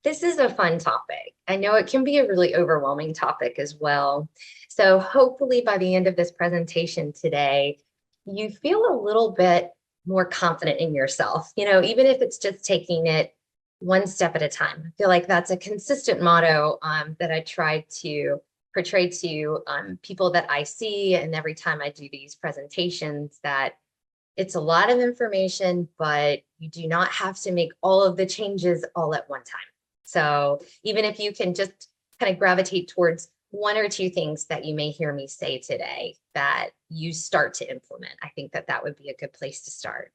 This is a fun topic. I know it can be a really overwhelming topic as well. So hopefully by the end of this presentation today, you feel a little bit more confident in yourself, even if it's just taking it one step at a time. I feel like that's a consistent motto that I try to portray to people that I see. And every time I do these presentations, that it's a lot of information, but you do not have to make all of the changes all at one time. So even if you can just kind of gravitate towards one or two things that you may hear me say today that you start to implement, I think that that would be a good place to start.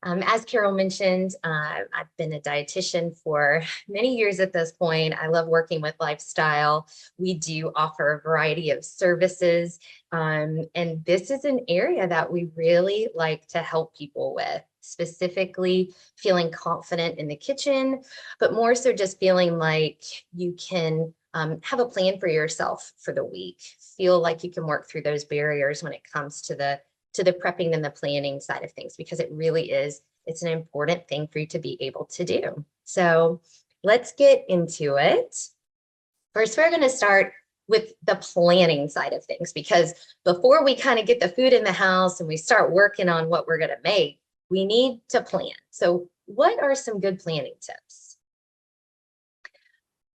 As Carol mentioned, I've been a dietitian for many years at this point. I love working with lifestyle. We do offer a variety of services, and this is an area that we really like to help people with, specifically feeling confident in the kitchen, but more so just feeling like you can have a plan for yourself for the week, feel like you can work through those barriers when it comes to the prepping and the planning side of things, because it really is, it's an important thing for you to be able to do. So let's get into it. First, we're going to start with the planning side of things, because before we kind of get the food in the house and we start working on what we're going to make, we need to plan. So what are some good planning tips?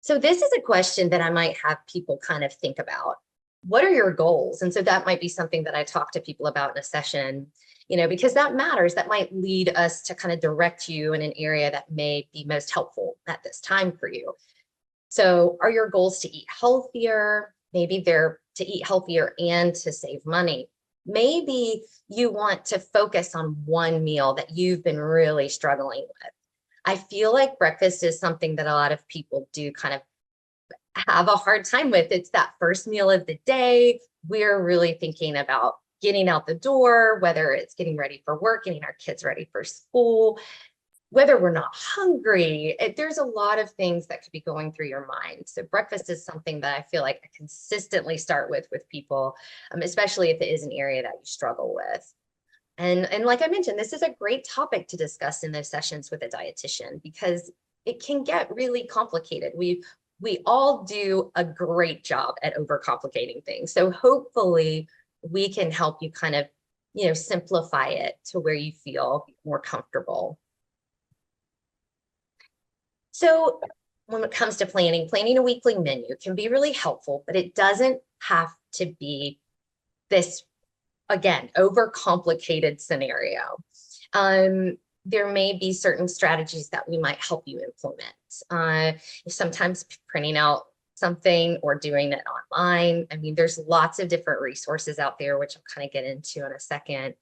So this is a question that I might have people kind of think about. What are your goals? And so that might be something that I talk to people about in a session, because that matters. That might lead us to kind of direct you in an area that may be most helpful at this time for you. So are your goals to eat healthier? Maybe they're to eat healthier and to save money. Maybe you want to focus on one meal that you've been really struggling with. I feel like breakfast is something that a lot of people do kind of have a hard time with. It's that first meal of the day. We're really thinking about getting out the door, whether it's getting ready for work, getting our kids ready for school, whether we're not hungry. There's a lot of things that could be going through your mind. So breakfast is something that I feel like I consistently start with people, especially if it is an area that you struggle with. And like I mentioned, this is a great topic to discuss in those sessions with a dietitian, because it can get really complicated. We all do a great job at overcomplicating things. So hopefully we can help you kind of, simplify it to where you feel more comfortable. So when it comes to planning a weekly menu can be really helpful, but it doesn't have to be this, again, overcomplicated scenario. There may be certain strategies that we might help you implement. Sometimes printing out something or doing it online. I mean, there's lots of different resources out there, which I'll kind of get into in a second.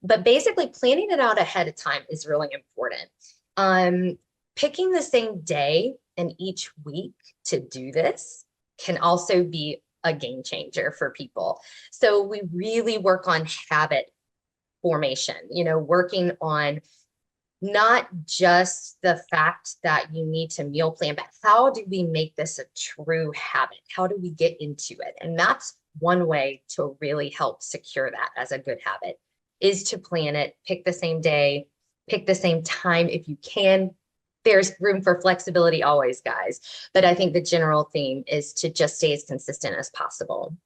But basically, planning it out ahead of time is really important. Picking the same day in each week to do this can also be a game changer for people. So we really work on habit formation, working on not just the fact that you need to meal plan, but how do we make this a true habit? How do we get into it? And that's one way to really help secure that as a good habit, is to plan it, pick the same day, pick the same time if you can. There's room for flexibility always, guys. But I think the general theme is to just stay as consistent as possible.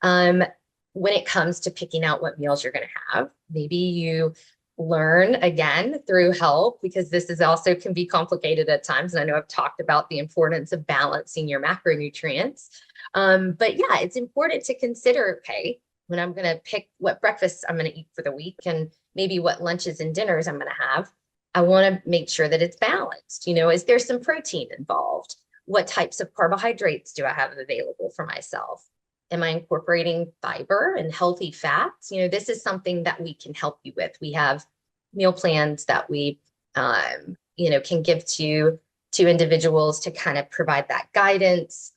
When it comes to picking out what meals you're going to have, maybe you learn again through help, because this is also can be complicated at times. And I know I've talked about the importance of balancing your macronutrients. But yeah, it's important to consider, okay, when I'm going to pick what breakfast I'm going to eat for the week and maybe what lunches and dinners I'm going to have, I want to make sure that it's balanced. Is there some protein involved? What types of carbohydrates do I have available for myself? Am I incorporating fiber and healthy fats? This is something that we can help you with. We have meal plans that we, can give to individuals to kind of provide that guidance.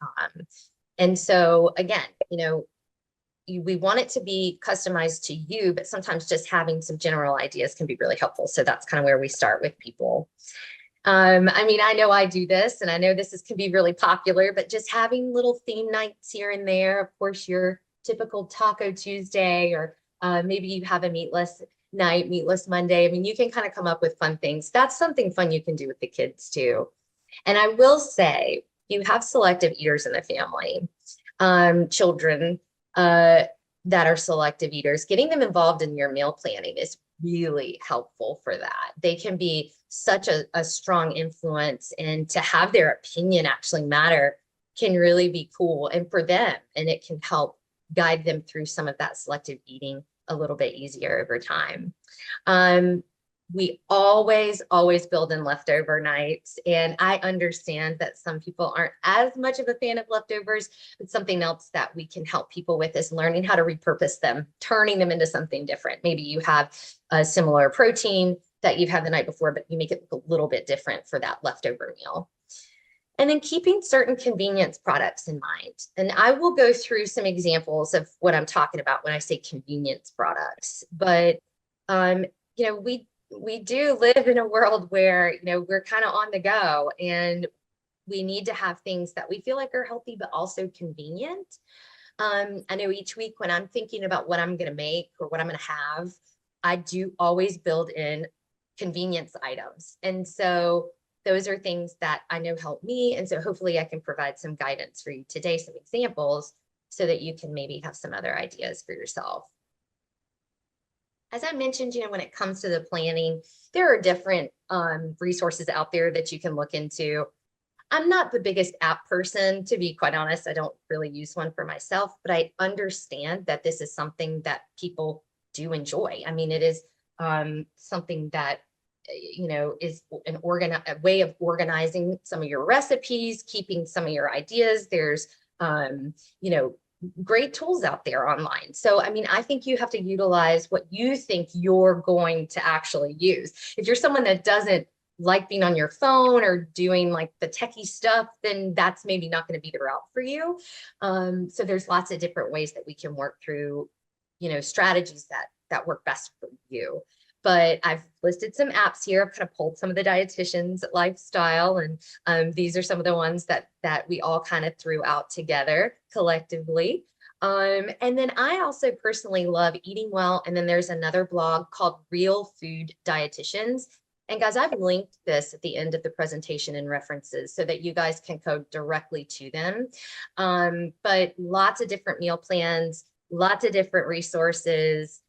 And so again, we want it to be customized to you, but sometimes just having some general ideas can be really helpful. So that's kind of where we start with people. I mean, I know I do this, and I know this can be really popular, but just having little theme nights here and there. Of course, your typical Taco Tuesday, or maybe you have a meatless night, meatless Monday. I mean, you can kind of come up with fun things. That's something fun you can do with the kids too. And I will say, you have selective eaters in the family, children that are selective eaters. Getting them involved in your meal planning is really helpful for that. They can be such a strong influence, and to have their opinion actually matter can really be cool and for them, and it can help guide them through some of that selective eating a little bit easier over time. We always build in leftover nights. And I understand that some people aren't as much of a fan of leftovers, but something else that we can help people with is learning how to repurpose them, turning them into something different. Maybe you have a similar protein that you've had the night before, but you make it look a little bit different for that leftover meal. And then keeping certain convenience products in mind. And I will go through some examples of what I'm talking about when I say convenience products. But, we do live in a world where, we're kind of on the go, and we need to have things that we feel like are healthy, but also convenient. I know each week when I'm thinking about what I'm going to make or what I'm going to have, I do always build in convenience items. And so those are things that I know help me. And so hopefully I can provide some guidance for you today, some examples, so that you can maybe have some other ideas for yourself. As I mentioned, when it comes to the planning, there are different resources out there that you can look into. I'm not the biggest app person, to be quite honest. I don't really use one for myself, but I understand that this is something that people do enjoy. I mean, it is something that, is a way of organizing some of your recipes, keeping some of your ideas. There's, great tools out there online. So, I mean, I think you have to utilize what you think you're going to actually use. If you're someone that doesn't like being on your phone or doing like the techie stuff, then that's maybe not going to be the route for you. So there's lots of different ways that we can work through, strategies that work best for you. But I've listed some apps here. I've kind of pulled some of the dietitians' lifestyle, and these are some of the ones that we all kind of threw out together collectively. And then I also personally love Eating Well. And then there's another blog called Real Food Dietitians. And guys, I've linked this at the end of the presentation in references so that you guys can go directly to them. But lots of different meal plans, lots of different resources,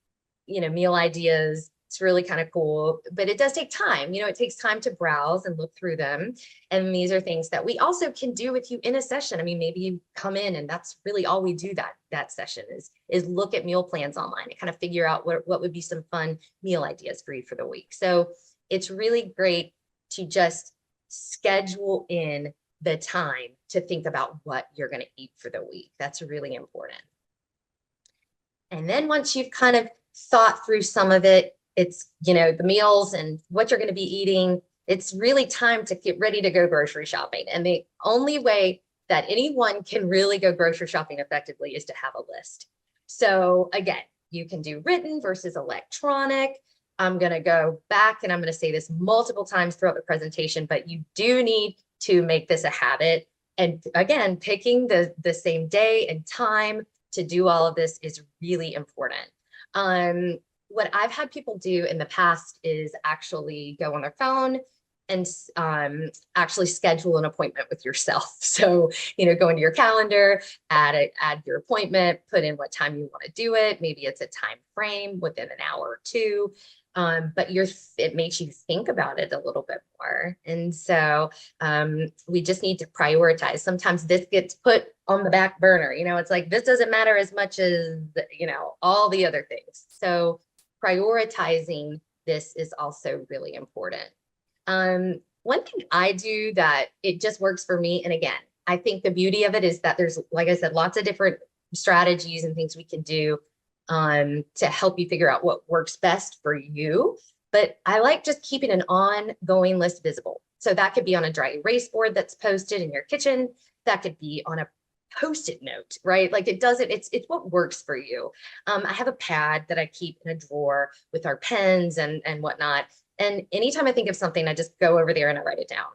meal ideas. It's really kind of cool, but it does take time. It takes time to browse and look through them. And these are things that we also can do with you in a session. I mean, maybe you come in and that's really all we do that session is look at meal plans online and kind of figure out what would be some fun meal ideas for you for the week. So it's really great to just schedule in the time to think about what you're going to eat for the week. That's really important. And then once you've kind of thought through some of it, it's, the meals and what you're going to be eating, it's really time to get ready to go grocery shopping. And the only way that anyone can really go grocery shopping effectively is to have a list. So again, you can do written versus electronic. I'm going to go back and I'm going to say this multiple times throughout the presentation, but you do need to make this a habit. And again, picking the same day and time to do all of this is really important. What I've had people do in the past is actually go on their phone and actually schedule an appointment with yourself. So, go into your calendar, add your appointment, put in what time you want to do it. Maybe it's a time frame within an hour or two. But it makes you think about it a little bit more. And so we just need to prioritize. Sometimes this gets put on the back burner. It's like, this doesn't matter as much as, all the other things. So prioritizing this is also really important. One thing I do that it just works for me. And again, I think the beauty of it is that there's, like I said, lots of different strategies and things we can do to help you figure out what works best for you. But I like just keeping an ongoing list visible. So that could be on a dry erase board that's posted in your kitchen. That could be on a Post-it note, right? Like it's what works for you. I have a pad that I keep in a drawer with our pens and whatnot. And anytime I think of something, I just go over there and I write it down.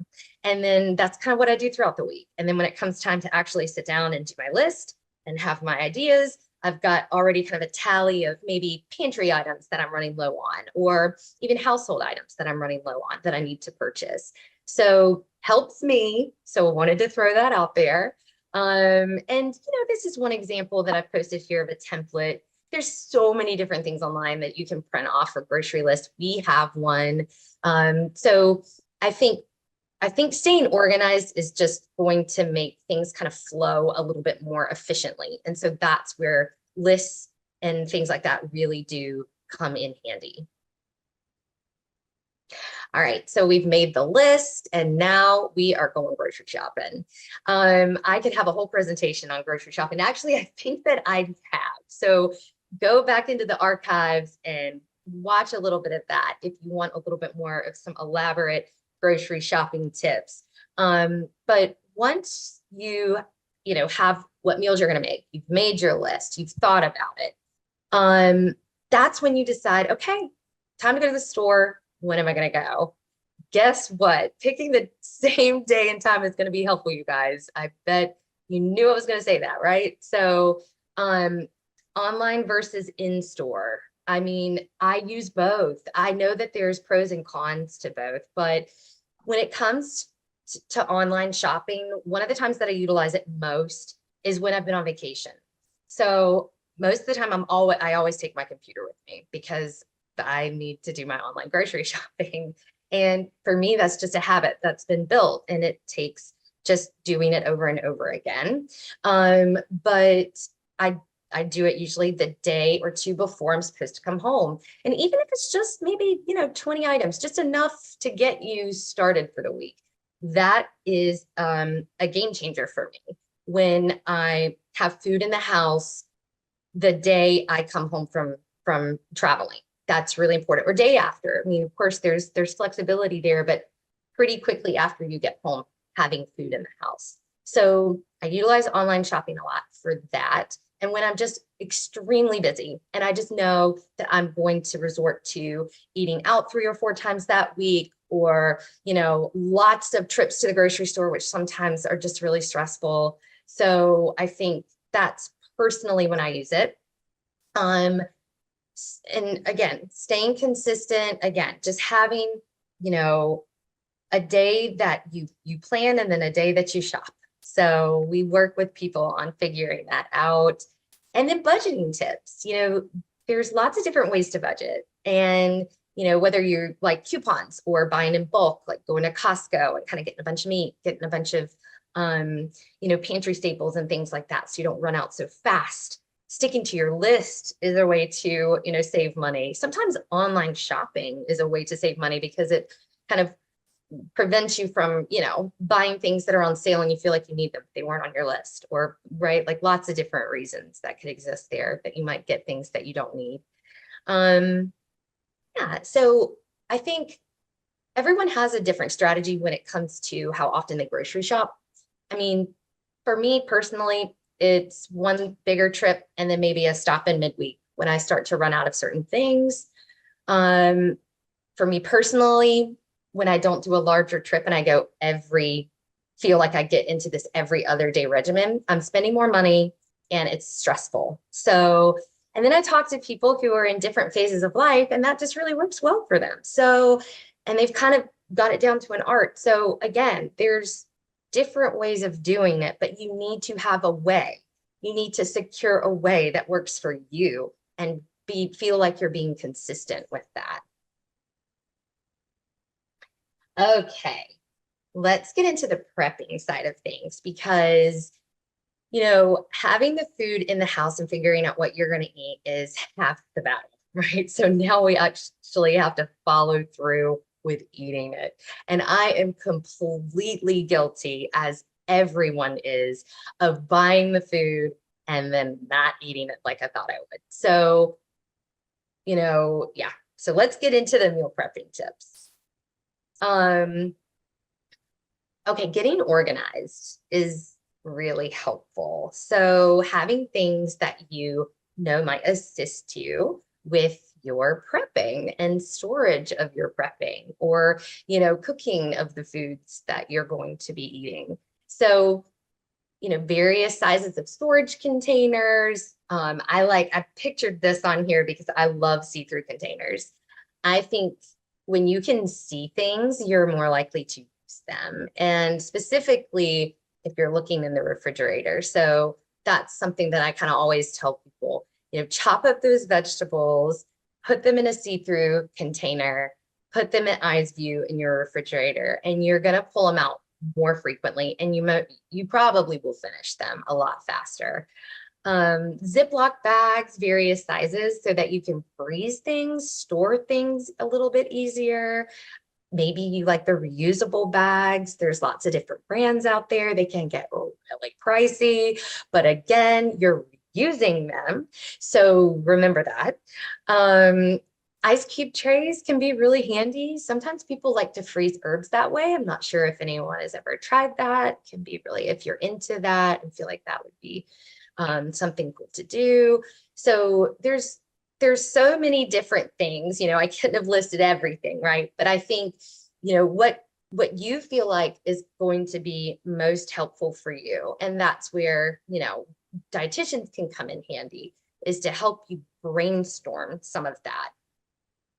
And then that's kind of what I do throughout the week. And then when it comes time to actually sit down and do my list and have my ideas, I've got already kind of a tally of maybe pantry items that I'm running low on, or even household items that I'm running low on that I need to purchase. So helps me. So I wanted to throw that out there. And this is one example that I've posted here of a template. There's so many different things online that you can print off a grocery list. We have one. So I think staying organized is just going to make things kind of flow a little bit more efficiently. And so that's where lists and things like that really do come in handy. All right, so we've made the list and now we are going grocery shopping. I could have a whole presentation on grocery shopping. Actually, I think that I have. So go back into the archives and watch a little bit of that if you want a little bit more of some elaborate grocery shopping tips. But once you have what meals you're going to make, you've made your list, you've thought about it. That's when you decide, okay, time to go to the store. When am I going to go? Guess what? Picking the same day and time is going to be helpful, you guys. I bet you knew I was going to say that, right? So online versus in-store. I mean, I use both. I know that there's pros and cons to both, but when it comes to online shopping, one of the times that I utilize it most is when I've been on vacation. So most of the time I always take my computer with me because I need to do my online grocery shopping. And for me, that's just a habit that's been built and it takes just doing it over and over again. But I do it usually the day or two before I'm supposed to come home. And even if it's just maybe, 20 items, just enough to get you started for the week. That is a game changer for me when I have food in the house the day I come home from traveling. That's really important. Or day after. I mean, of course, there's flexibility there, but pretty quickly after you get home, having food in the house. So I utilize online shopping a lot for that. And when I'm just extremely busy and I just know that I'm going to resort to eating out 3 or 4 times that week, or, lots of trips to the grocery store, which sometimes are just really stressful. So I think that's personally when I use it. And again, staying consistent, again, just having, a day that you plan and then a day that you shop. So we work with people on figuring that out. And then budgeting tips, there's lots of different ways to budget. And, whether you're like coupons or buying in bulk, like going to Costco and kind of getting a bunch of meat, getting a bunch of, pantry staples and things like that, so you don't run out so fast. Sticking to your list is a way to, save money. Sometimes online shopping is a way to save money because it kind of prevents you from, buying things that are on sale and you feel like you need them. They weren't on your list, or right. Like lots of different reasons that could exist there that you might get things that you don't need. Yeah. So I think everyone has a different strategy when it comes to how often they grocery shop. I mean, for me personally, it's one bigger trip and then maybe a stop in midweek when I start to run out of certain things. For me personally, when I don't do a larger trip and I go feel like I get into this every other day regimen, I'm spending more money and it's stressful. So, and then I talk to people who are in different phases of life and that just really works well for them. So, and they've kind of got it down to an art. So again, there's different ways of doing it, but you need to have a way. You need to secure a way that works for you and feel like you're being consistent with that. Okay, let's get into the prepping side of things because, having the food in the house and figuring out what you're going to eat is half the battle, right? So now we actually have to follow through with eating it. And I am completely guilty, as everyone is, of buying the food and then not eating it like I thought I would. So, yeah. So let's get into the meal prepping tips. Okay, getting organized is really helpful. So having things that might assist you with your prepping and storage of your prepping, or, cooking of the foods that you're going to be eating. So various sizes of storage containers. I pictured this on here because I love see-through containers. I think when you can see things, you're more likely to use them. And specifically, if you're looking in the refrigerator. So that's something that I kind of always tell people, chop up those vegetables, put them in a see-through container, put them at eyes view in your refrigerator, and you're going to pull them out more frequently, and you probably will finish them a lot faster. Ziploc bags, various sizes, so that you can freeze things, store things a little bit easier. Maybe you like the reusable bags. There's lots of different brands out there. They can get really pricey, but again, you're using them. So remember that. Ice cube trays can be really handy. Sometimes people like to freeze herbs that way. I'm not sure if anyone has ever tried that. It can be really, if you're into that and feel like that would be something cool to do. So there's so many different things. I couldn't have listed everything, right? But I think, what you feel like is going to be most helpful for you. And that's where, dietitians can come in handy, is to help you brainstorm some of that.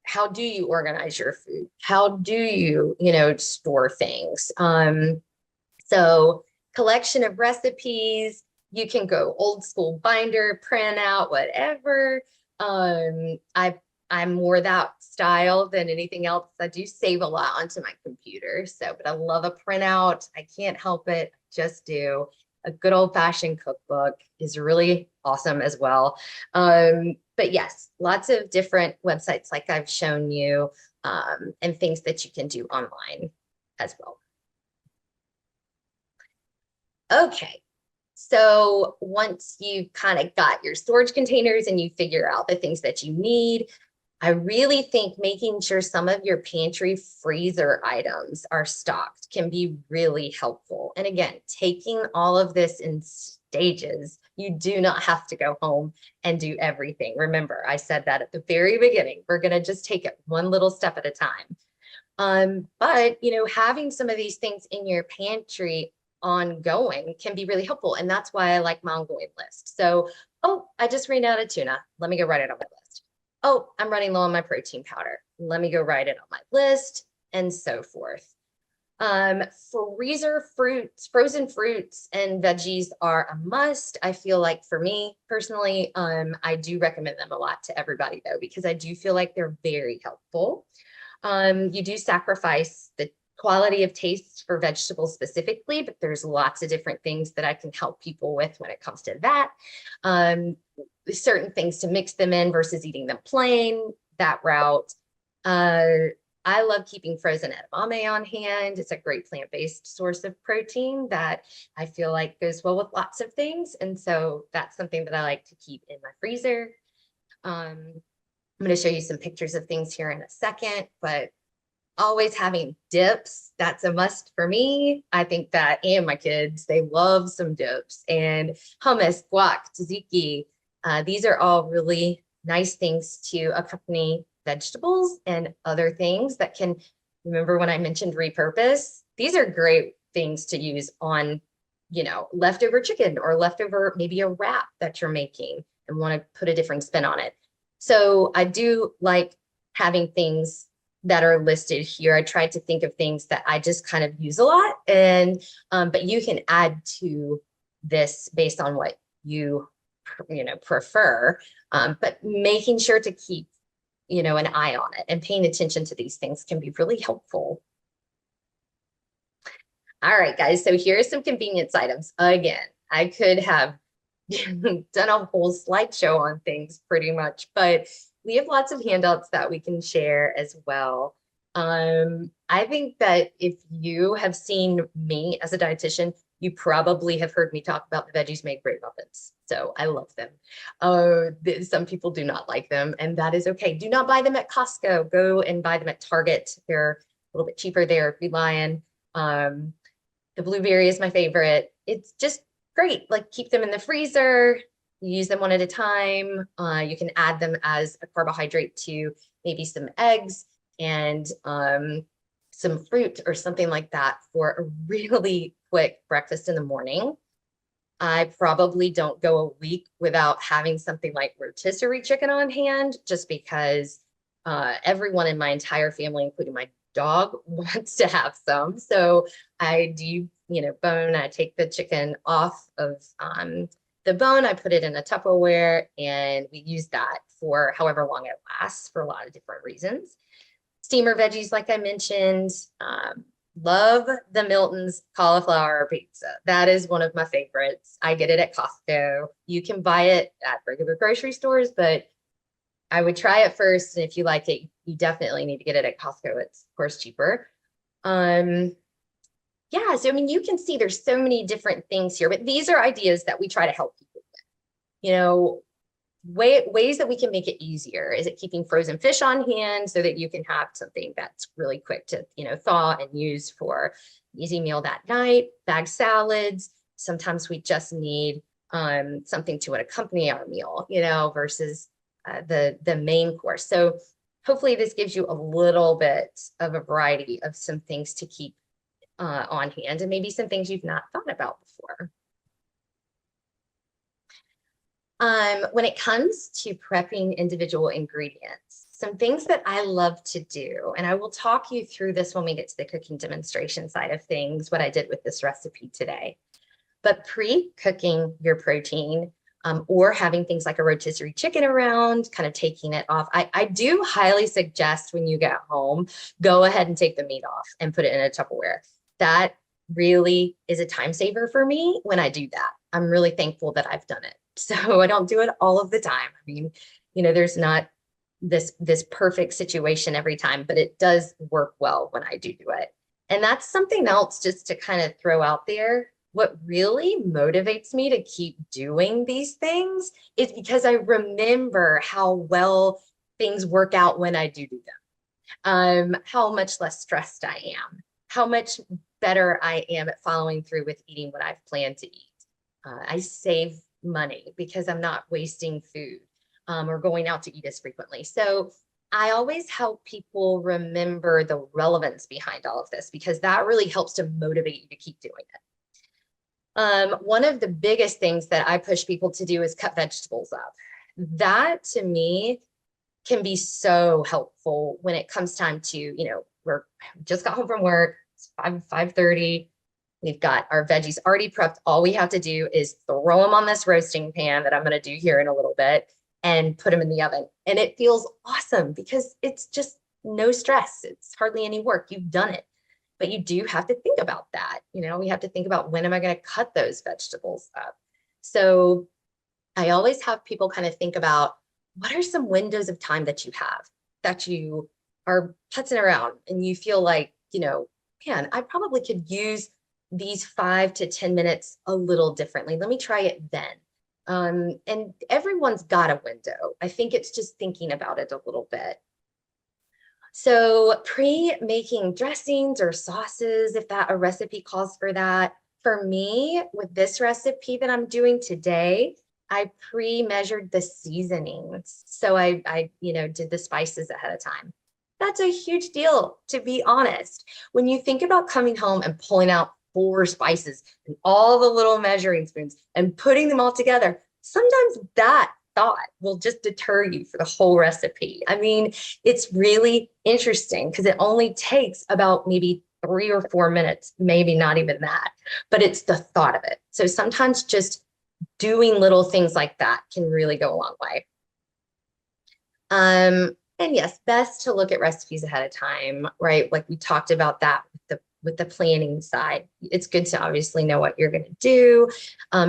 How do you organize your food? How do you, store things? So collection of recipes, you can go old school binder, print out, whatever. I'm more that style than anything else. I do save a lot onto my computer. But I love a printout. I can't help it. Just do. A good old fashioned cookbook is really awesome as well. But yes, lots of different websites like I've shown you, and things that you can do online as well. Okay, so once you've kind of got your storage containers and you figure out the things that you need, I really think making sure some of your pantry freezer items are stocked can be really helpful. And again, taking all of this in stages, you do not have to go home and do everything. Remember, I said that at the very beginning. We're going to just take it one little step at a time. But, having some of these things in your pantry ongoing can be really helpful. And that's why I like my ongoing list. So, I just ran out of tuna. Let me go write it on my list. Oh, I'm running low on my protein powder. Let me go write it on my list, and so forth. Freezer fruits, frozen fruits and veggies are a must. I feel like for me personally, I do recommend them a lot to everybody though, because I do feel like they're very helpful. You do sacrifice the quality of taste for vegetables specifically, but there's lots of different things that I can help people with when it comes to that. Certain things to mix them in versus eating them plain, that route. I love keeping frozen edamame on hand. It's a great plant-based source of protein that I feel like goes well with lots of things. And so that's something that I like to keep in my freezer. I'm going to show you some pictures of things here in a second, but always having dips, that's a must for me. I think that, and my kids, they love some dips, and hummus, guac, tzatziki. These are all really nice things to accompany vegetables and other things that can, remember when I mentioned repurpose, these are great things to use on, leftover chicken or leftover, maybe a wrap that you're making and want to put a different spin on it. So I do like having things that are listed here. I tried to think of things that I just kind of use a lot, and but you can add to this based on what you prefer, but making sure to keep an eye on it and paying attention to these things can be really helpful. All right, guys, so here are some convenience items. Again, I could have done a whole slideshow on things pretty much, but we have lots of handouts that we can share as well. I think that if you have seen me as a dietitian, you probably have heard me talk about the Veggies Made Great muffins. So I love them. Some people do not like them, and that is okay. Do not buy them at Costco. Go and buy them at Target. They're a little bit cheaper there at Food Lion. The blueberry is my favorite. It's just great. Like, keep them in the freezer. You use them one at a time. You can add them as a carbohydrate to maybe some eggs and some fruit or something like that for a really quick breakfast in the morning. I probably don't go a week without having something like rotisserie chicken on hand, just because everyone in my entire family, including my dog, wants to have some. So I do, bone. I take the chicken off of the bone. I put it in a Tupperware, and we use that for however long it lasts for a lot of different reasons. Steamer veggies, like I mentioned. Love the Milton's cauliflower pizza. That is one of my favorites. I get it at Costco. You can buy it at regular grocery stores, but I would try it first. And if you like it, you definitely need to get it at Costco. It's of course cheaper. Yeah, so I mean, you can see there's so many different things here, but these are ideas that we try to help people with. Ways that we can make it easier. Is it keeping frozen fish on hand so that you can have something that's really quick to, thaw and use for easy meal that night? Bag salads. Sometimes we just need something to accompany our meal, versus the main course. So hopefully this gives you a little bit of a variety of some things to keep on hand, and maybe some things you've not thought about before. When it comes to prepping individual ingredients, some things that I love to do, and I will talk you through this when we get to the cooking demonstration side of things, what I did with this recipe today. But pre-cooking your protein, or having things like a rotisserie chicken around, kind of taking it off. I do highly suggest when you get home, go ahead and take the meat off and put it in a Tupperware. That really is a time saver for me when I do that. I'm really thankful that I've done it. So I don't do it all of the time. I mean, there's not this perfect situation every time, but it does work well when I do it. And that's something else just to kind of throw out there. What really motivates me to keep doing these things is because I remember how well things work out when I do them. How much less stressed I am, how much better I am at following through with eating what I've planned to eat. I save money because I'm not wasting food or going out to eat as frequently. So I always help people remember the relevance behind all of this, because that really helps to motivate you to keep doing it. One of the biggest things that I push people to do is cut vegetables up. That to me can be so helpful when it comes time to, we're just got home from work, it's 5:30. We've got our veggies already prepped. All we have to do is throw them on this roasting pan that I'm going to do here in a little bit and put them in the oven. And it feels awesome because it's just no stress. It's hardly any work. You've done it. But you do have to think about that. We have to think about, when am I going to cut those vegetables up? So I always have people kind of think about, what are some windows of time that you have that you are putzing around and you feel like, man, I probably could use these 5 to 10 minutes a little differently. Let me try it then. And everyone's got a window. I think it's just thinking about it a little bit. So pre-making dressings or sauces, if that a recipe calls for that. For me, with this recipe that I'm doing today, I pre-measured the seasonings. So I did the spices ahead of time. That's a huge deal, to be honest. When you think about coming home and pulling out 4 spices and all the little measuring spoons and putting them all together, sometimes that thought will just deter you for the whole recipe. I mean, it's really interesting because it only takes about maybe 3 or 4 minutes, maybe not even that, but it's the thought of it. So sometimes just doing little things like that can really go a long way. And yes, best to look at recipes ahead of time, right? Like we talked about that with the planning side. It's good to obviously know what you're going to do,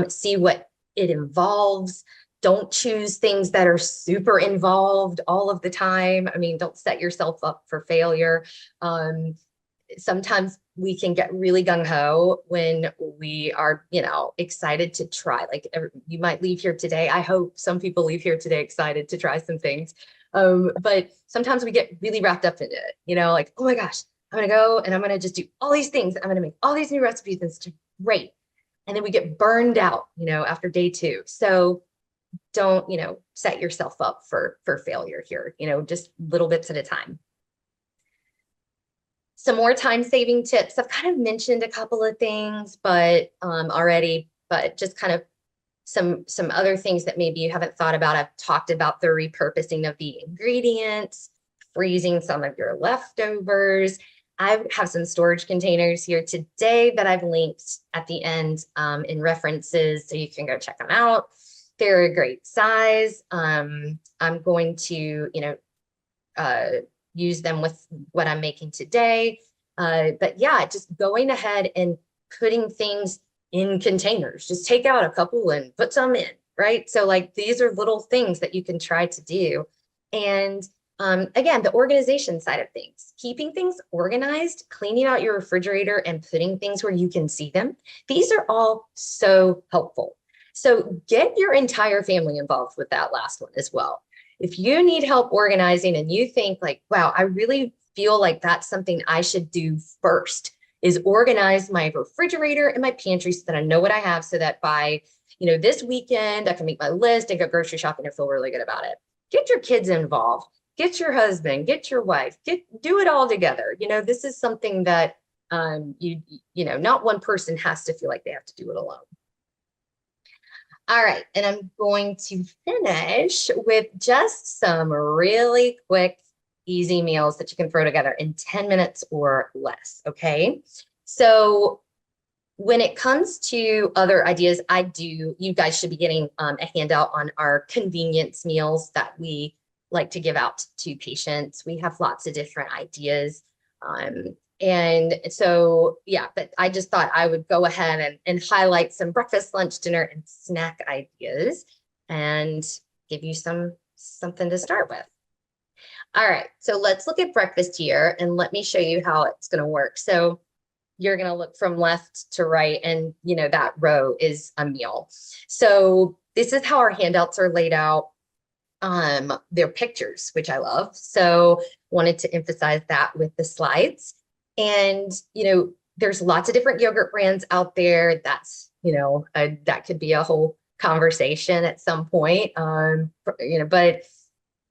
see what it involves. Don't choose things that are super involved all of the time. I mean, don't set yourself up for failure. Sometimes we can get really gung-ho when we are, excited to try. Like you might leave here today. I hope some people leave here today excited to try some things. But sometimes we get really wrapped up in it, like, oh my gosh, I'm going to go and I'm going to just do all these things. I'm going to make all these new recipes. And it's great. And then we get burned out, after day 2. So don't, set yourself up for failure here, just little bits at a time. Some more time-saving tips. I've kind of mentioned a couple of things, but already, but just kind of some other things that maybe you haven't thought about. I've talked about the repurposing of the ingredients, freezing some of your leftovers. I have some storage containers here today that I've linked at the end in references, so you can go check them out. They're a great size. I'm going to, use them with what I'm making today. But yeah, just going ahead and putting things in containers. Just take out a couple and put some in, right? So like these are little things that you can try to do. And again, the organization side of things, keeping things organized, cleaning out your refrigerator and putting things where you can see them. These are all so helpful. So get your entire family involved with that last one as well. If you need help organizing and you think like, wow, I really feel like that's something I should do first, is organize my refrigerator and my pantry so that I know what I have, so that by, this weekend I can make my list and go grocery shopping and feel really good about it. Get your kids involved, get your husband, get your wife, do it all together. This is something that not one person has to feel like they have to do it alone. All right, and I'm going to finish with just some really quick, easy meals that you can throw together in 10 minutes or less, okay? So when it comes to other ideas, you guys should be getting a handout on our convenience meals that we like to give out to patients. We have lots of different ideas. And so, yeah, but I just thought I would go ahead and highlight some breakfast, lunch, dinner, and snack ideas and give you something to start with. All right, so let's look at breakfast here and let me show you how it's going to work. So you're going to look from left to right, and that row is a meal. So this is how our handouts are laid out. They're pictures, which I love. So wanted to emphasize that with the slides. And, there's lots of different yogurt brands out there. That's, that could be a whole conversation at some point. But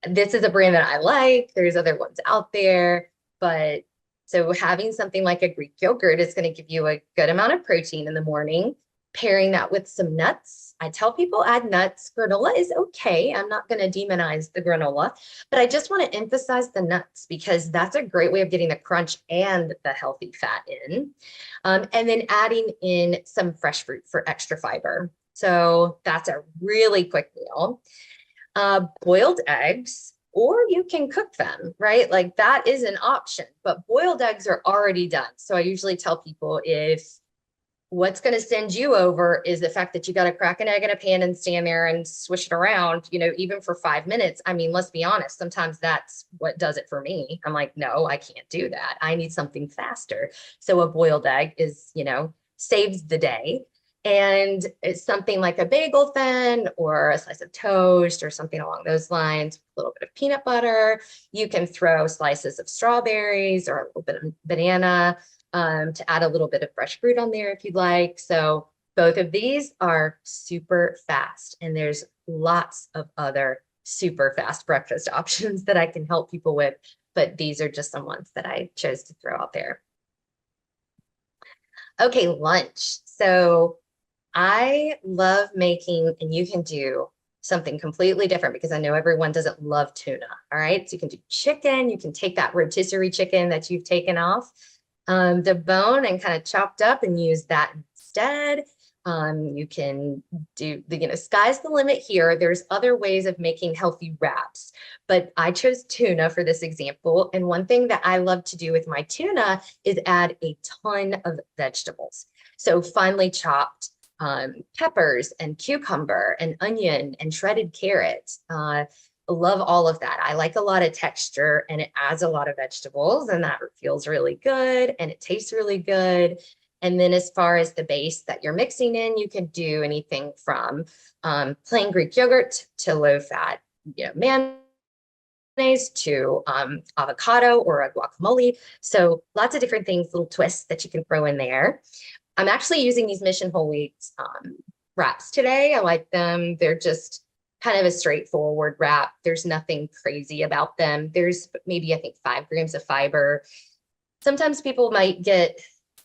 this is a brand that I like. There's other ones out there, but so having something like a Greek yogurt is going to give you a good amount of protein in the morning. Pairing that with some nuts. I tell people add nuts. Granola is okay. I'm not going to demonize the granola, but I just want to emphasize the nuts because that's a great way of getting the crunch and the healthy fat in. And then adding in some fresh fruit for extra fiber. So that's a really quick meal. Boiled eggs, or you can cook them, right? Like that is an option, but boiled eggs are already done. So I usually tell people if what's going to send you over is the fact that you got to crack an egg in a pan and stand there and swish it around, even for 5 minutes. I mean, let's be honest. Sometimes that's what does it for me. I'm like, no, I can't do that. I need something faster. So a boiled egg is, saves the day. And it's something like a bagel thin or a slice of toast or something along those lines, a little bit of peanut butter. You can throw slices of strawberries or a little bit of banana, to add a little bit of fresh fruit on there if you'd like. So both of these are super fast, and there's lots of other super fast breakfast options that I can help people with, but these are just some ones that I chose to throw out there. Okay, lunch. So I love making, and you can do something completely different because I know everyone doesn't love tuna. All right, so you can do chicken. You can take that rotisserie chicken that you've taken off the bone and kind of chopped up and use that instead. You can do sky's the limit here. There's other ways of making healthy wraps, but I chose tuna for this example. And one thing that I love to do with my tuna is add a ton of vegetables. So finely chopped peppers and cucumber and onion and shredded carrots. Love all of that. I like a lot of texture, and it adds a lot of vegetables, and that feels really good and it tastes really good. And then as far as the base that you're mixing in, you can do anything from plain Greek yogurt to low fat, mayonnaise to avocado or a guacamole. So lots of different things, little twists that you can throw in there. I'm actually using these Mission Whole Wheat wraps today. I like them. They're just kind of a straightforward wrap. There's nothing crazy about them. There's maybe, I think, 5 grams of fiber. Sometimes people might get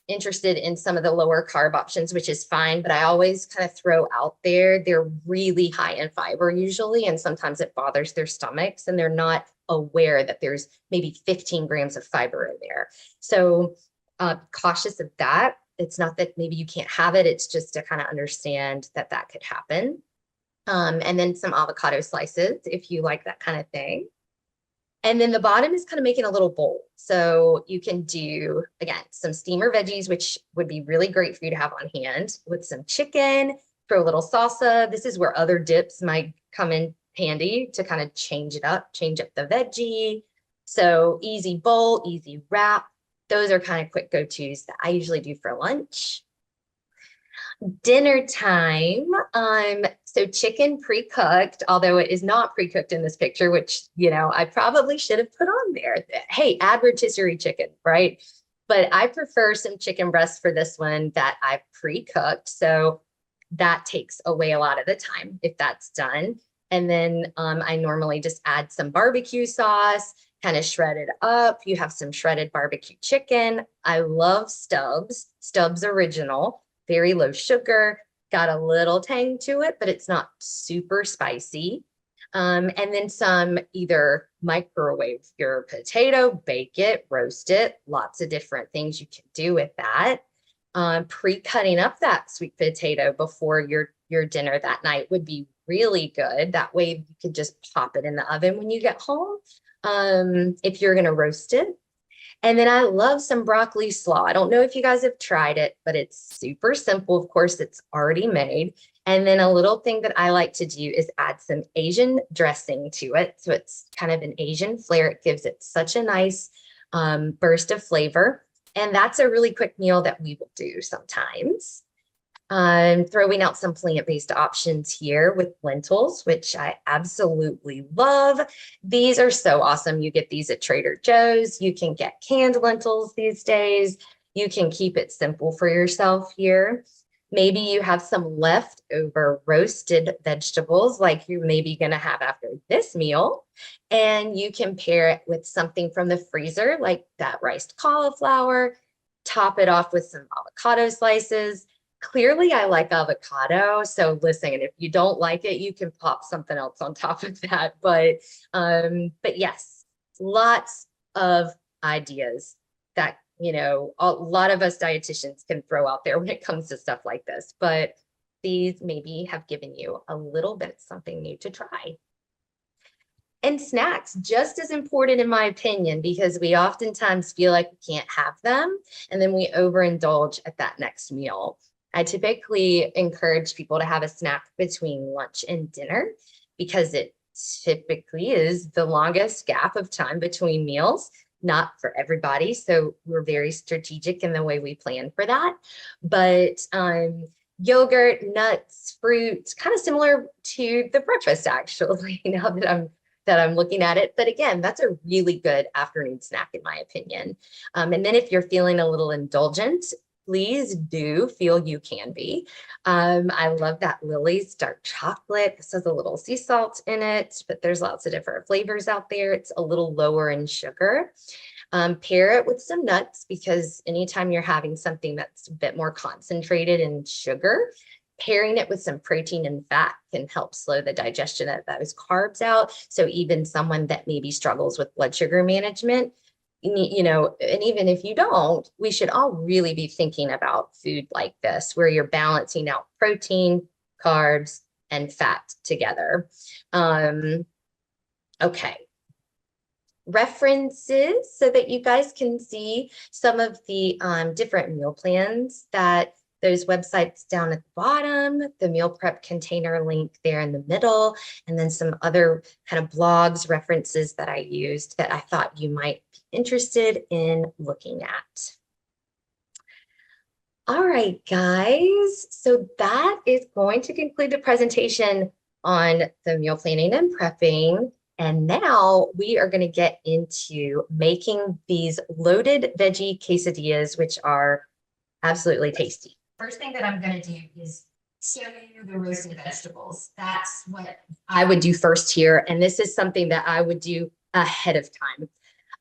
interested in some of the lower carb options, which is fine, but I always kind of throw out there, they're really high in fiber usually, and sometimes it bothers their stomachs and they're not aware that there's maybe 15 grams of fiber in there. So cautious of that. It's not that maybe you can't have it. It's just to kind of understand that that could happen. And then some avocado slices if you like that kind of thing. And then the bottom is kind of making a little bowl. So you can do, again, some steamer veggies, which would be really great for you to have on hand, with some chicken, throw a little salsa. This is where other dips might come in handy to kind of change it up, change up the veggie. So easy bowl, easy wrap. Those are kind of quick go-tos that I usually do for lunch. Dinner time. So chicken pre-cooked, although it is not pre-cooked in this picture, which, you know, I probably should have put on there. Hey, add rotisserie chicken, right? But I prefer some chicken breast for this one that I've pre-cooked. So that takes away a lot of the time if that's done. And then I normally just add some barbecue sauce, kind of shred it up. You have some shredded barbecue chicken. I love Stubbs, Stubbs Original, very low sugar, got a little tang to it, but it's not super spicy. And then some, either microwave your potato, bake it, roast it, lots of different things you can do with that. Pre-cutting up that sweet potato before your dinner that night would be really good. That way you could just pop it in the oven when you get home, if you're going to roast it. And then I love some broccoli slaw. I don't know if you guys have tried it, but it's super simple. Of course, it's already made. And then a little thing that I like to do is add some Asian dressing to it. So it's kind of an Asian flair. It gives it such a nice burst of flavor. And that's a really quick meal that we will do sometimes. Throwing out some plant-based options here with lentils, which I absolutely love. These are so awesome. You get these at Trader Joe's. You can get canned lentils these days. You can keep it simple for yourself here. Maybe you have some leftover roasted vegetables like you're maybe going to have after this meal, and you can pair it with something from the freezer like that riced cauliflower, top it off with some avocado slices. Clearly, I like avocado. So listen, if you don't like it, you can pop something else on top of that. But yes, lots of ideas that, you know, a lot of us dietitians can throw out there when it comes to stuff like this. But these maybe have given you a little bit something new to try. And snacks, just as important in my opinion, because we oftentimes feel like we can't have them, and then we overindulge at that next meal. I typically encourage people to have a snack between lunch and dinner because it typically is the longest gap of time between meals, not for everybody. So we're very strategic in the way we plan for that. But yogurt, nuts, fruits, kind of similar to the breakfast, actually, now that I'm looking at it. But again, that's a really good afternoon snack, in my opinion. And then if you're feeling a little indulgent, please do feel you can be. I love that Lily's dark chocolate. This has a little sea salt in it, but there's lots of different flavors out there. It's a little lower in sugar. Pair it with some nuts, because anytime you're having something that's a bit more concentrated in sugar, pairing it with some protein and fat can help slow the digestion of those carbs out. So even someone that maybe struggles with blood sugar management, you know, and even if you don't, we should all really be thinking about food like this, where you're balancing out protein, carbs, and fat together. Okay. References so that you guys can see some of the different meal plans that those websites down at the bottom, the meal prep container link there in the middle, and then some other kind of blogs, references that I used that I thought you might be interested in looking at. All right, guys. So that is going to conclude the presentation on the meal planning and prepping. And now we are going to get into making these loaded veggie quesadillas, which are absolutely tasty. First thing that I'm going to do is show you the roasted vegetables. That's what I would do first here. And this is something that I would do ahead of time.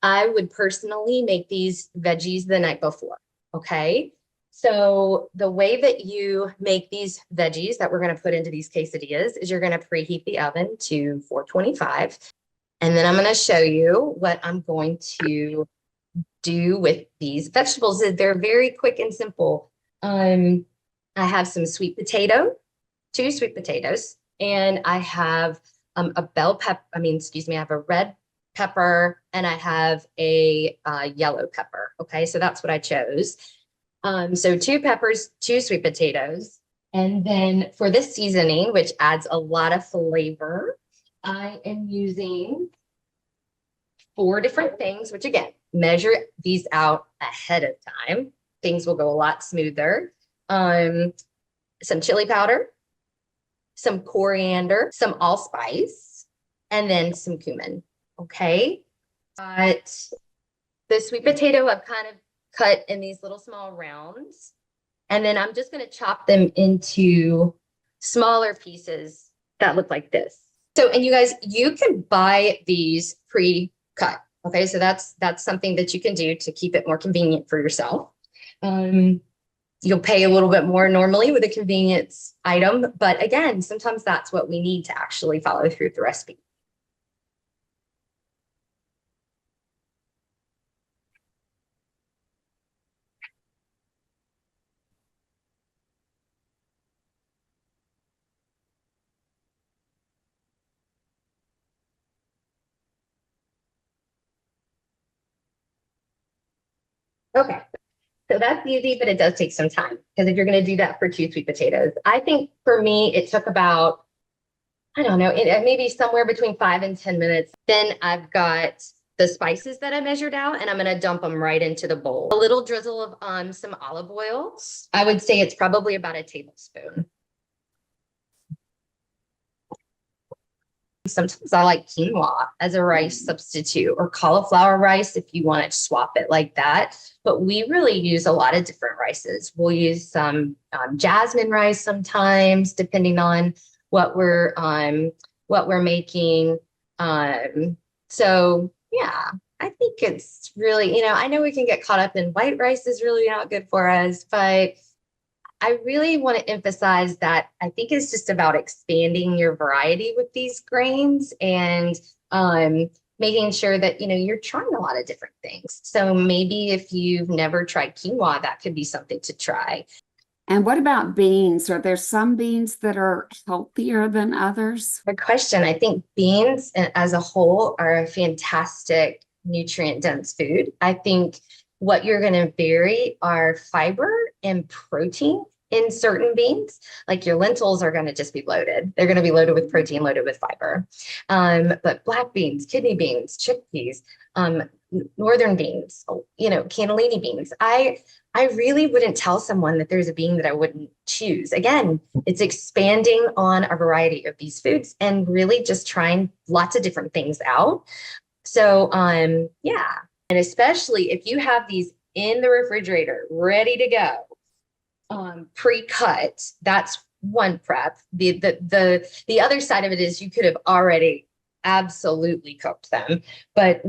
I would personally make these veggies the night before. Okay. So the way that you make these veggies that we're going to put into these quesadillas is you're going to preheat the oven to 425. And then I'm going to show you what I'm going to do with these vegetables. They're very quick and simple. I have some sweet potato, 2 sweet potatoes, and I have a bell pepper. I have a red pepper and I have a yellow pepper. Okay, so that's what I chose. So 2 peppers, 2 sweet potatoes. And then for this seasoning, which adds a lot of flavor, I am using 4 different things, which again, measure these out ahead of time. Things will go a lot smoother. Some chili powder, some coriander, some allspice, and then some cumin. Okay. But the sweet potato I've kind of cut in these little small rounds. And then I'm just going to chop them into smaller pieces that look like this. So, and you guys, you can buy these pre-cut. Okay. So that's something that you can do to keep it more convenient for yourself. You'll pay a little bit more normally with a convenience item, but again, sometimes that's what we need to actually follow through the recipe. Okay. So that's easy, but it does take some time because if you're going to do that for 2 sweet potatoes, I think for me, it took about, I don't know, maybe somewhere between 5 and 10 minutes. Then I've got the spices that I measured out and I'm going to dump them right into the bowl. A little drizzle of some olive oil. I would say it's probably about a tablespoon. Sometimes I like quinoa as a rice substitute or cauliflower rice if you want to swap it like that. But we really use a lot of different rices. We'll use some jasmine rice sometimes, depending on what we're making. So yeah, I think it's really, I know we can get caught up in white rice is really not good for us, but I really want to emphasize that I think it's just about expanding your variety with these grains and making sure that, you're trying a lot of different things. So maybe if you've never tried quinoa, that could be something to try. And what about beans? Are there some beans that are healthier than others? Good question. I think beans as a whole are a fantastic nutrient dense food. I think what you're going to vary are fiber and protein in certain beans. Like your lentils are going to just be loaded. They're going to be loaded with protein, loaded with fiber. But black beans, kidney beans, chickpeas, northern beans, cannellini beans. I really wouldn't tell someone that there's a bean that I wouldn't choose. Again, it's expanding on a variety of these foods and really just trying lots of different things out. So, yeah. And especially if you have these in the refrigerator, ready to go, pre-cut, that's one prep. The other side of it is you could have already absolutely cooked them. But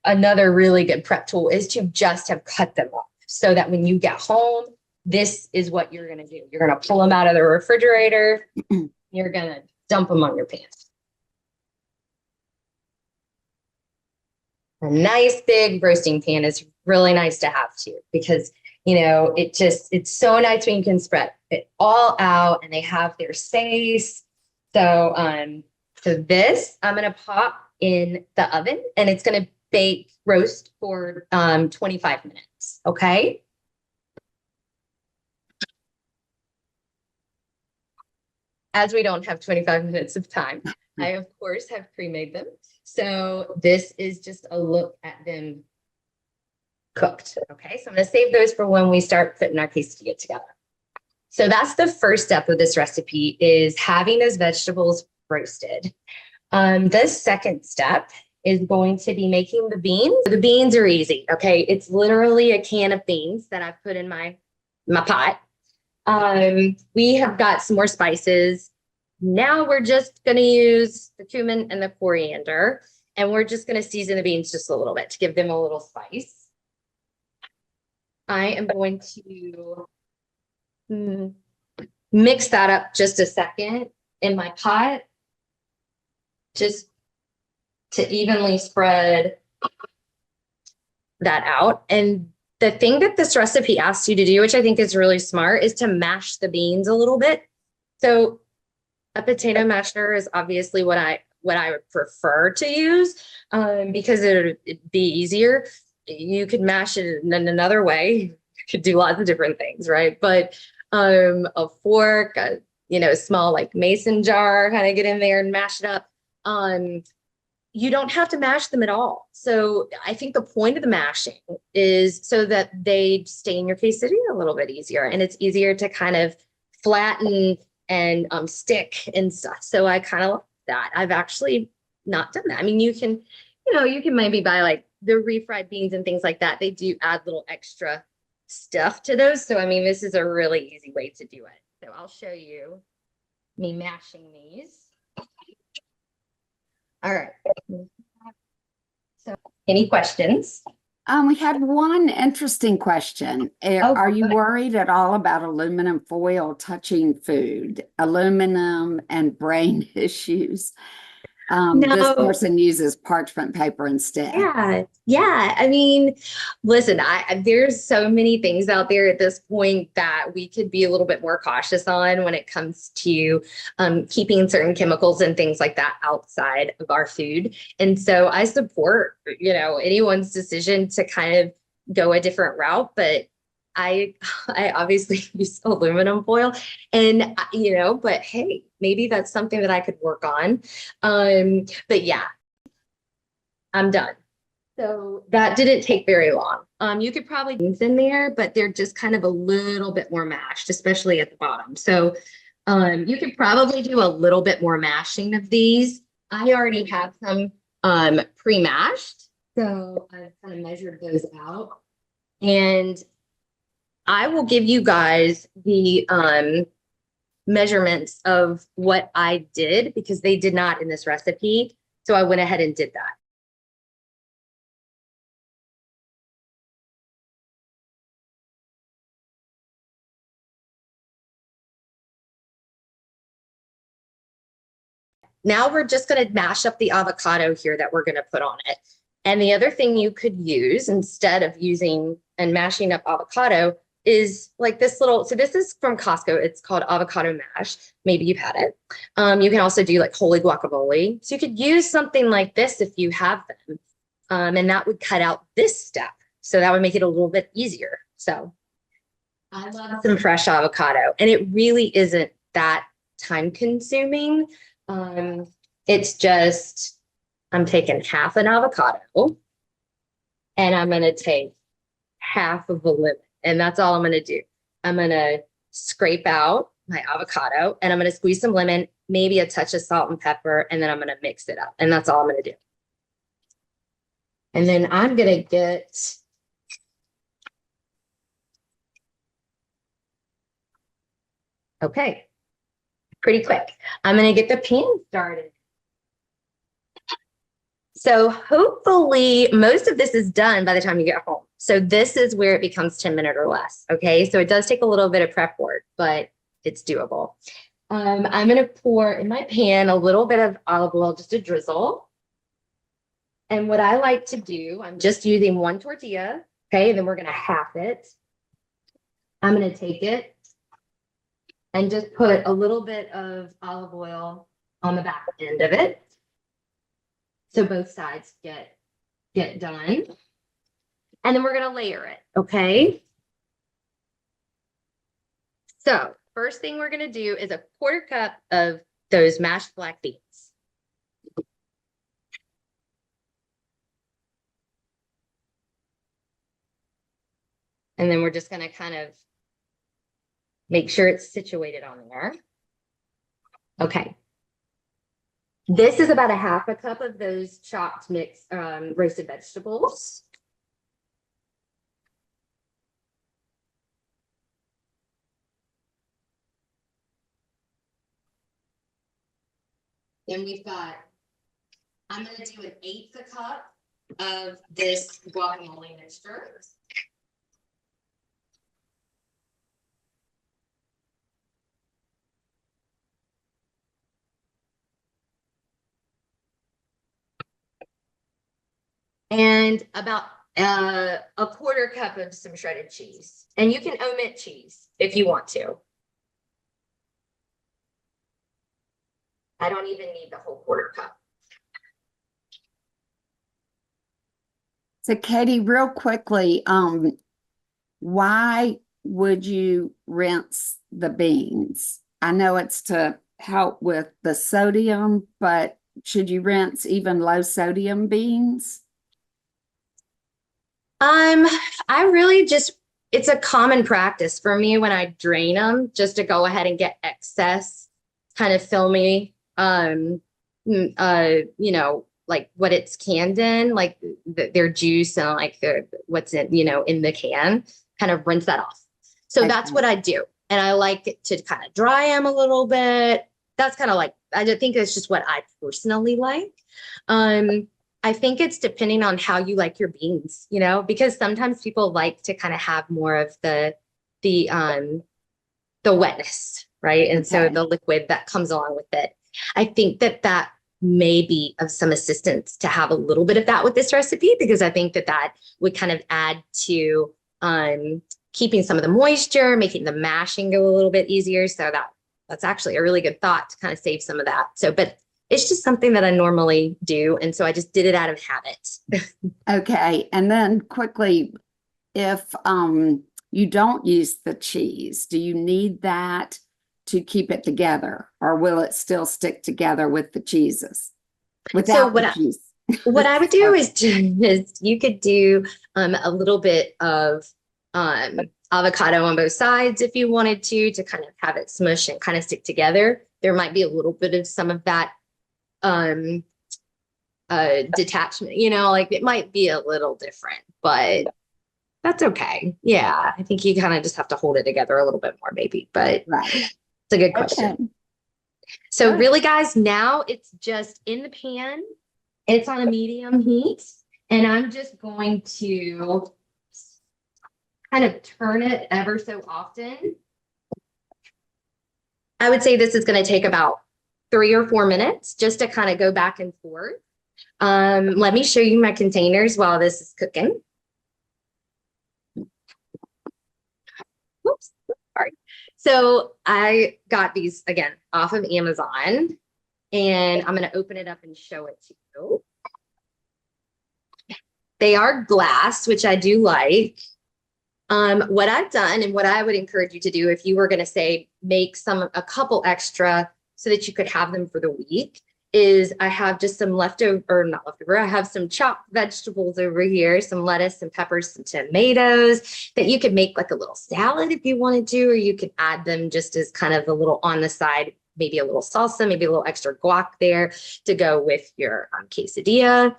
another really good prep tool is to just have cut them up so that when you get home, this is what you're going to do. You're going to pull them out of the refrigerator. You're going to dump them on your pan. A nice big roasting pan is really nice to have too, because it's so nice when you can spread it all out and they have their space. So this I'm going to pop in the oven and it's going to roast for 25 minutes. Okay. As we don't have 25 minutes of time, I of course have pre-made them. So this is just a look at them cooked. Okay, so I'm going to save those for when we start putting our quesadilla together. So that's the first step of this recipe is having those vegetables roasted. The second step is going to be making the beans. The beans are easy. Okay, it's literally a can of beans that I've put in my pot. We have got some more spices. Now we're just going to use the cumin and the coriander, and we're just going to season the beans just a little bit to give them a little spice. I am going to mix that up just a second in my pot, just to evenly spread that out. And the thing that this recipe asks you to do, which I think is really smart, is to mash the beans a little bit. So a potato masher is obviously what I would prefer to use, because it'd be easier. You could mash it in another way. You could do lots of different things, right? But a fork, a small like mason jar, kind of get in there and mash it up. You don't have to mash them at all. So I think the point of the mashing is so that they stay in your quesadilla a little bit easier, and it's easier to kind of flatten and stick and stuff. So I kind of like that. I've actually not done that. I mean, you can maybe buy like the refried beans and things like that. They do add little extra stuff to those. So, I mean, this is a really easy way to do it. So I'll show you me mashing these. All right. So any questions? We had one interesting question. Are you worried at all about aluminum foil touching food, aluminum and brain issues? This No. person uses parchment paper instead. Yeah. I mean, listen, there's so many things out there at this point that we could be a little bit more cautious on when it comes to keeping certain chemicals and things like that outside of our food. And so I support, anyone's decision to kind of go a different route, but I obviously use aluminum foil, and but hey, maybe that's something that I could work on. But yeah, I'm done. So that didn't take very long. You could probably do things in there, but they're just kind of a little bit more mashed, especially at the bottom. So you could probably do a little bit more mashing of these. I already have some pre-mashed, so I've kind of measured those out, and I will give you guys the measurements of what I did, because they did not in this recipe. So I went ahead and did that. Now we're just going to mash up the avocado here that we're going to put on it. And the other thing you could use instead of using and mashing up avocado is like this little, so this is from Costco. It's called avocado mash. Maybe you've had it. You can also do like holy guacamole. So you could use something like this if you have them. And that would cut out this step. So that would make it a little bit easier. So I love some fresh avocado, and it really isn't that time consuming. It's just, I'm taking half an avocado and I'm going to take half of a lemon, and that's all I'm going to do. I'm going to scrape out my avocado, and I'm going to squeeze some lemon, maybe a touch of salt and pepper, and then I'm going to mix it up, and that's all I'm going to do. And then I'm going to get okay, pretty quick. I'm going to get the pan started. So hopefully most of this is done by the time you get home. So this is where it becomes 10 minutes or less. Okay. So it does take a little bit of prep work, but it's doable. I'm going to pour in my pan a little bit of olive oil, just a drizzle. And what I like to do, I'm just using one tortilla. Okay. Then we're going to half it. I'm going to take it and just put a little bit of olive oil on the back end of it, so both sides get done. And then we're going to layer it. Okay. So first thing we're going to do is a quarter cup of those mashed black beans. And then we're just going to kind of make sure it's situated on there. Okay. This is about a half a cup of those chopped mixed roasted vegetables. Then I'm going to do 1/8 cup of this guacamole mixture. and about a quarter cup of some shredded cheese. And you can omit cheese if you want to. I don't even need the whole quarter cup. So Katie, real quickly, why would you rinse the beans? I know it's to help with the sodium, but should you rinse even low sodium beans? I really just, it's a common practice for me when I drain them, just to go ahead and get excess kind of filmy, you know, like what it's canned in, like their juice and like what's in, you know, in the can, kind of rinse that off. So that's what I do. And I like it to kind of dry them a little bit. That's kind of like, I think it's just what I personally like. I think it's depending on how you like your beans, you know, because sometimes people like to kind of have more of the wetness, right? And so the liquid that comes along with it. I think that may be of some assistance to have a little bit of that with this recipe, because I think that would kind of add to keeping some of the moisture, making the mashing go a little bit easier. So that's actually a really good thought to kind of save some of that. So, but it's just something that I normally do. And so I just did it out of habit. Okay. And then quickly, if you don't use the cheese, do you need that to keep it together, or will it still stick together with the cheeses? Without the cheese? What I would do is you could do a little bit of avocado on both sides if you wanted to kind of have it smush and kind of stick together. There might be a little bit of some of that detachment, you know, like it might be a little different, but that's okay. Yeah, I think you kind of just have to hold it together a little bit more, maybe, but it's a good question. Okay. So really, guys, now it's just in the pan. It's on a medium heat, and I'm just going to kind of turn it ever so often. I would say this is going to take about 3 or 4 minutes just to kind of go back and forth. Let me show you my containers while this is cooking. Whoops, sorry. So I got these again off of Amazon, and I'm going to open it up and show it to you. They are glass, which I do like. What I've done and what I would encourage you to do if you were going to say make a couple extra so that you could have them for the week is I have just some leftover, or not leftover, I have some chopped vegetables over here, some lettuce, some peppers, some tomatoes that you could make like a little salad if you wanted to, or you could add them just as kind of a little on the side, maybe a little salsa, maybe a little extra guac there to go with your quesadilla.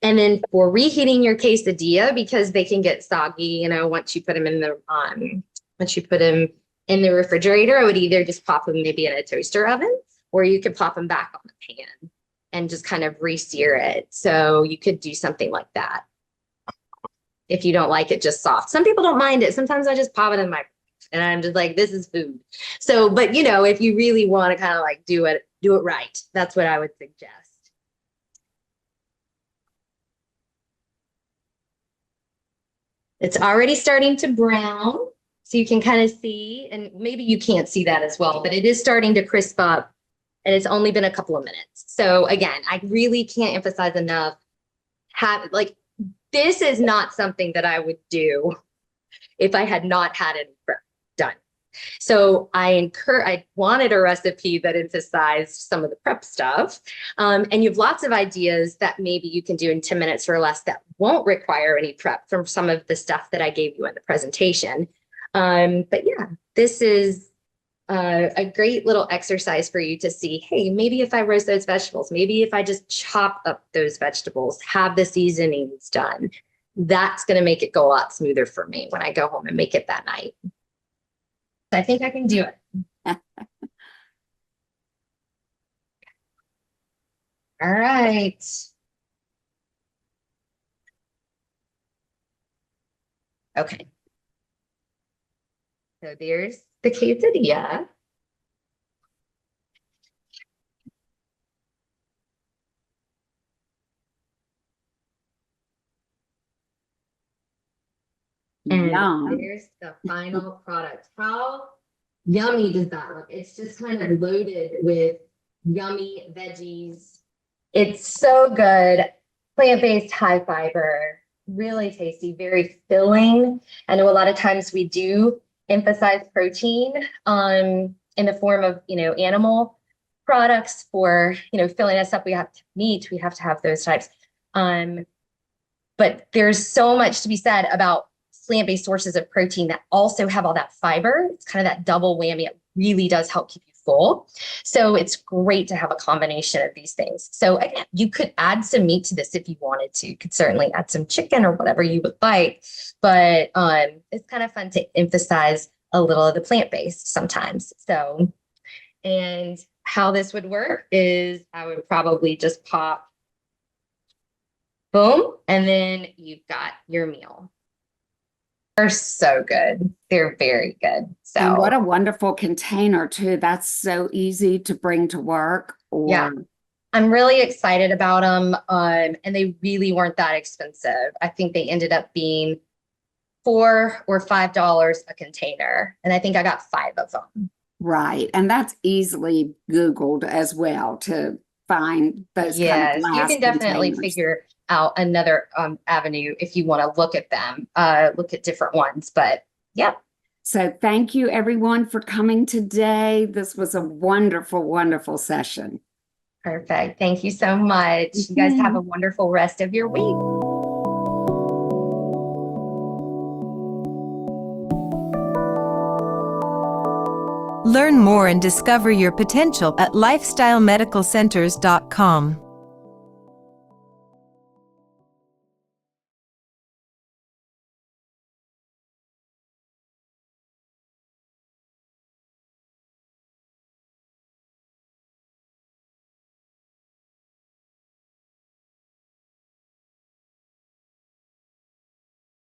And then for reheating your quesadilla, because they can get soggy, you know, once you put them in the refrigerator, I would either just pop them maybe in a toaster oven, or you could pop them back on the pan and just kind of re-sear it. So you could do something like that if you don't like it just soft. Some people don't mind it. Sometimes I just pop it in my, and I'm just like, this is food. So, but you know, if you really want to kind of like do it right, that's what I would suggest. It's already starting to brown, so you can kind of see, and maybe you can't see that as well, but it is starting to crisp up, and it's only been a couple of minutes. So again, I really can't emphasize enough, this is not something that I would do if I had not had it done. So I wanted a recipe that emphasized some of the prep stuff. And you have lots of ideas that maybe you can do in 10 minutes or less that won't require any prep from some of the stuff that I gave you in the presentation. But yeah, this is a great little exercise for you to see, hey, maybe if I roast those vegetables, maybe if I just chop up those vegetables, have the seasonings done, that's going to make it go a lot smoother for me when I go home and make it that night. I think I can do it. All right. Okay. So there's the quesadilla. And Yum. there's the final product. How yummy does that look? It's just kind of loaded with yummy veggies. It's so good. Plant-based, high fiber, really tasty, very filling. I know a lot of times we do emphasize protein in the form of, animal products for, filling us up. We have to meat, we have to have those types. But there's so much to be said about plant-based sources of protein that also have all that fiber. It's kind of that double whammy. It really does help keep you full. So it's great to have a combination of these things. So again, you could add some meat to this if you wanted to. You could certainly add some chicken or whatever you would like. But it's kind of fun to emphasize a little of the plant-based sometimes. So, and how this would work is I would probably just pop, boom, and then you've got your meal. They're so good. They're very good. So, And what a wonderful container too. That's so easy to bring to work. yeah, I'm really excited about them. And they really weren't that expensive. I think they ended up being $4 or $5 a container. And I think I got 5 of them. Right. And that's easily Googled as well to find those kind of Yes, you glass can definitely containers. figure out another avenue if you want to look at them, look at different ones. But yeah. So thank you everyone for coming today. This was a wonderful, wonderful session. Perfect. Thank you so much. You guys have a wonderful rest of your week. Learn more and discover your potential at lifestylemedicalcenters.com.